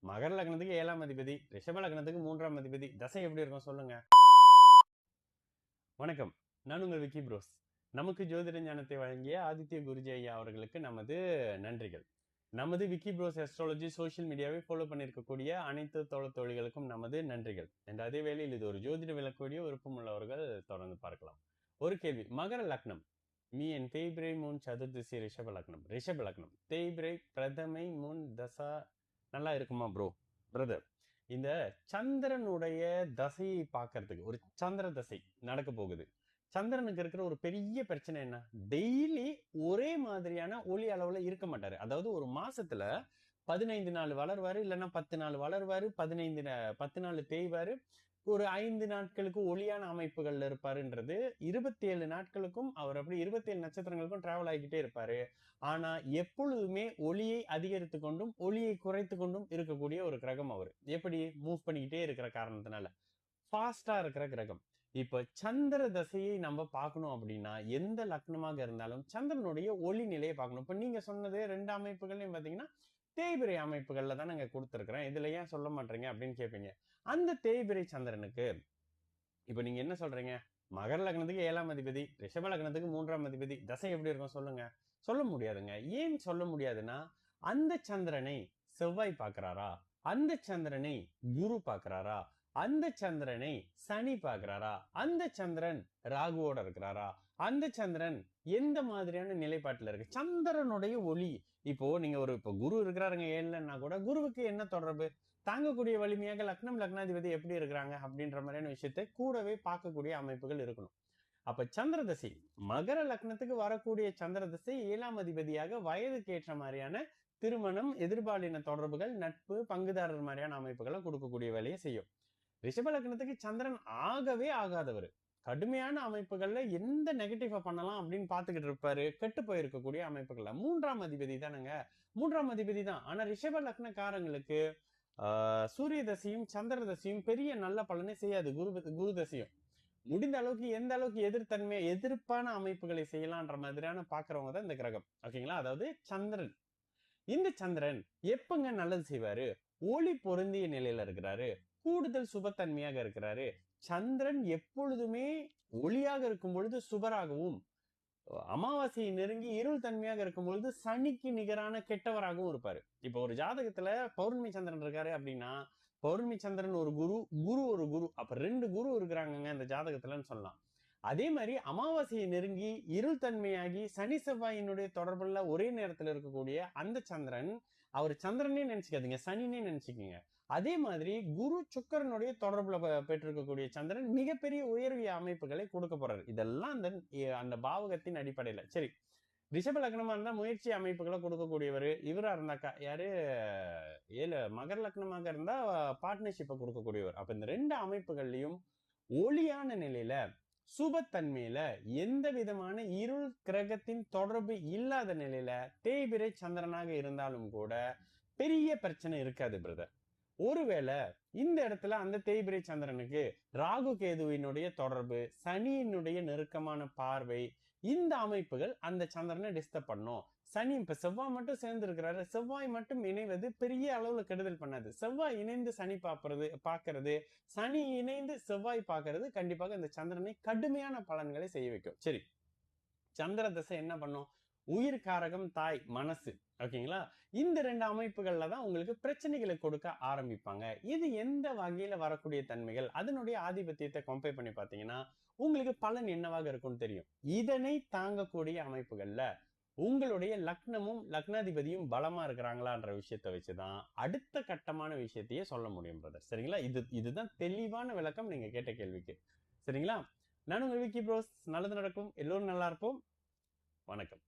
மகர லக்னத்துக்கு 7ஆம் அதிபதி, ரிஷப லக்னத்துக்கு 3ஆம் அதிபதி. தசை எப்படி இருக்கும் சொல்லுங்க. வணக்கம், நான் உங்கள் விக்கி ப்ரோஸ். நமக்கு ஜோதிட ஞானத்தை வழங்கிய ஆதித்ய குருஜி ஐயா அவர்களுக்கு நமது நன்றிகள். நமது விக்கி ப்ரோஸ் அஸ்ட்ராலஜி சோஷியல் மீடியாவை ஃபாலோ பண்ணியிருக்கக்கூடிய அனைத்து தோழிகளுக்கும் நமது நன்றிகள். என்ற அதே வேளையில் இது ஒரு ஜோதிட விளக்கூடிய விருப்பம் உள்ளவர்கள் தொடர்ந்து பார்க்கலாம். ஒரு கேள்வி. மகர லக்னம் மீ என் தேய்பிரை மூன் சதுர்தசி ரிஷப லக்னம் தேய்பிரை பிரதமை மூன் தசா நல்லா இருக்குமா ப்ரோ? பிரதர், இந்த சந்திரனுடைய தசையை பார்க்கறதுக்கு ஒரு சந்திர தசை நடக்க போகுது. சந்திரனுக்கு இருக்கிற ஒரு பெரிய பிரச்சனை என்ன? டெய்லி ஒரே மாதிரியான ஒளி அளவுல இருக்க மாட்டாரு. அதாவது ஒரு மாசத்துல 15 நாள் வளர்வாரு, இல்லைன்னா 10 நாள் வளர்வாரு, 10 நாள் தேய்வாரு, ஒரு 5 நாட்களுக்கு ஒளியான அமைப்புகள்ல இருப்பாருன்றது. 27 நாட்களுக்கும் அவர் அப்படி 27 நட்சத்திரங்களுக்கும் டிராவல் ஆகிக்கிட்டே இருப்பாரு. ஆனா எப்பொழுதுமே ஒளியை அதிகரித்து கொண்டும் ஒளியை குறைத்து கொண்டும் இருக்கக்கூடிய ஒரு கிரகம் அவர். எப்படி மூவ் பண்ணிக்கிட்டே இருக்கிற காரணத்தினால ஃபாஸ்டா இருக்கிற கிரகம். இப்ப சந்திர தசையை நம்ம பார்க்கணும் அப்படின்னா எந்த லக்னமாக இருந்தாலும் சந்திரனுடைய ஒளி நிலையை பார்க்கணும். இப்ப நீங்க சொன்னது 2 அமைப்புகளையும் பாத்தீங்கன்னா தேய்பிரை அமைப்புகள்ல தான் நாங்க கொடுத்துருக்கிறேன். இதுல ஏன் சொல்ல மாட்டீங்க அப்படின்னு கேட்பீங்க. அந்த தேய்பிரை சந்திரனுக்கு இப்ப நீங்க என்ன சொல்றீங்க? மகர லக்னத்துக்கு 7ஆம் அதிபதி, ரிஷப லக்னத்துக்கு 3ஆம் அதிபதி. தசை எப்படி இருக்கும் சொல்லுங்க. சொல்ல முடியாதுங்க. ஏன் சொல்ல முடியாதுன்னா அந்த சந்திரனை செவ்வாய் பார்க்கிறாரா, அந்த சந்திரனை குரு பார்க்கிறாரா, அந்த சந்திரனை சனி பார்க்கிறாரா, அந்த சந்திரன் ராகுவோட இருக்கிறாரா, அந்த சந்திரன் எந்த மாதிரியான நிலைப்பாட்டுல இருக்கு? சந்திரனுடைய ஒளி. இப்போ நீங்க இப்ப குரு இருக்கிறாருங்க 7ன்னா கூட குருவுக்கு என்ன தொடர்பு? தாங்கக்கூடிய வலிமையாக லக்னாதிபதி எப்படி இருக்கிறாங்க அப்படின்ற மாதிரியான விஷயத்தை கூடவே பார்க்கக்கூடிய அமைப்புகள் இருக்கணும். அப்ப சந்திர தசை மகர லக்னத்துக்கு வரக்கூடிய சந்திர தசை 7ஆம் அதிபதியாக வயதுக்கு ஏற்ற மாதிரியான திருமணம், எதிர்பாலின தொடர்புகள், நட்பு, பங்குதாரர் மாதிரியான அமைப்புகளை கொடுக்கக்கூடிய வேலையை செய்யும். ரிஷப லக்னத்துக்கு சந்திரன் ஆகவே ஆகாதவர். கடுமையான அமைப்புகள்ல எந்த நெகட்டிவா பண்ணலாம் அப்படின்னு பாத்துக்கிட்டு இருப்பாரு. கெட்டு போயிருக்கக்கூடிய அமைப்புகள்ல 3ஆம் அதிபதி தானங்க. 3ஆம் அதிபதி தான். ஆனா ரிஷப லக்னக்காரங்களுக்கு சூரிய தசையும் சந்திர தசையும் பெரிய நல்ல பலனை செய்யாது. குரு தசையும் முடிந்த அளவுக்கு எந்த அளவுக்கு எதிர்ப்பான அமைப்புகளை செய்யலான்ற மாதிரியான பாக்குறவங்க தான் இந்த கிரகம். ஓகேங்களா? அதாவது சந்திரன். இந்த சந்திரன் எப்பங்க நல்லது செய்வாரு? ஒளி பொருந்திய நிலையில இருக்கிறாரு, கூடுதல் சுபத்தன்மையாக இருக்கிறாரு. சந்திரன் எப்பொழுதுமே ஒளியாக இருக்கும் பொழுது சுபராகவும், அமாவாசையை நெருங்கி இருள் தன்மையாக இருக்கும் பொழுது சனிக்கு நிகரான கெட்டவராகவும் இருப்பாரு. இப்ப ஒரு ஜாதகத்துல பௌர்ணமி சந்திரன் இருக்காரு அப்படின்னா பௌர்ணமி சந்திரன் ஒரு குரு, ஒரு குரு, அப்ப 2 குரு இருக்கிறாங்க இந்த ஜாதகத்துலன்னு சொல்லலாம். அதே மாதிரி அமாவாசையை நெருங்கி இருள் தன்மையாகி சனி செவ்வாயினுடைய தொடர்புல ஒரே நேரத்தில் இருக்கக்கூடிய அந்த சந்திரன், அவர் சந்திரனே நினைச்சுக்காதீங்க, சனினே நினைச்சுக்கீங்க. அதே மாதிரி குரு சுக்கரனுடைய தொடர்புல பெற்றிருக்கக்கூடிய சந்திரன் மிகப்பெரிய உயர்விய அமைப்புகளை கொடுக்க போறாரு. இதெல்லாம் அந்த பாவகத்தின் அடிப்படையில. சரி, ரிஷப லக்னமா இருந்தா முயற்சி அமைப்புகளை கொடுக்கக்கூடியவர். இவரா இருந்தாக்கா யாரு? மகர லக்னமாக இருந்தா பார்ட்னர்ஷிப்பை கொடுக்கக்கூடியவர். அப்ப இந்த 2 அமைப்புகள்லயும் ஒளியான நிலையில சுபத்தன்மையில எந்த விதமான இருள் கிரகத்தின் தொடர்பு இல்லாத நிலையில தேய்பிரை சந்திரனாக இருந்தாலும் கூட பெரிய பிரச்சனை இருக்காது பிரதர். ஒருவேளை இந்த இடத்துல அந்த தேய்பிரை சந்திரனுக்கு ராகு கேதுவினுடைய தொடர்பு, சனியினுடைய நெருக்கமான பார்வை, இந்த அமைப்புகள் அந்த சந்திரனை டிஸ்டர்ப் பண்ணும். சனி இப்ப செவ்வாய் மட்டும் சேர்ந்து இருக்கிறாரு, செவ்வாய் மட்டும் இணைவது பெரிய அளவுல கெடுதல் பண்ணாது. செவ்வாய் இணைந்து சனி பாக்குறது, சனி இணைந்து செவ்வாய் பாக்குறது கண்டிப்பாக இந்த சந்திரனை கடுமையான பலன்களை செய்ய வைக்கும். சரி, சந்திர தசை என்ன பண்ணும்? உயிர் காரகம் தாய் மனசு. ஓகேங்களா? இந்த 2 அமைப்புகள்ல தான் உங்களுக்கு பிரச்சனைகளை கொடுக்க ஆரம்பிப்பாங்க. இது எந்த வகையில வரக்கூடிய தன்மைகள், அதனுடைய ஆதிபத்தியத்தை கம்பேர் பண்ணி பாத்தீங்கன்னா உங்களுக்கு பலன் என்னவாக இருக்கும்னு தெரியும். இதனை தாங்கக்கூடிய அமைப்புகள்ல உங்களுடைய லக்னமும் லக்னாதிபதியும் பலமா இருக்கிறாங்களான்ற விஷயத்தை வச்சுதான் அடுத்த கட்டமான விஷயத்தையே சொல்ல முடியும் பிரதர். சரிங்களா? இதுதான் தெளிவான விளக்கம் நீங்க கேட்ட கேள்விக்கு. சரிங்களா? நான் உங்கள் விக்கி ப்ரோஸ். நல்லது நடக்கும், எல்லோரும் நல்லா இருப்போம். வணக்கம்.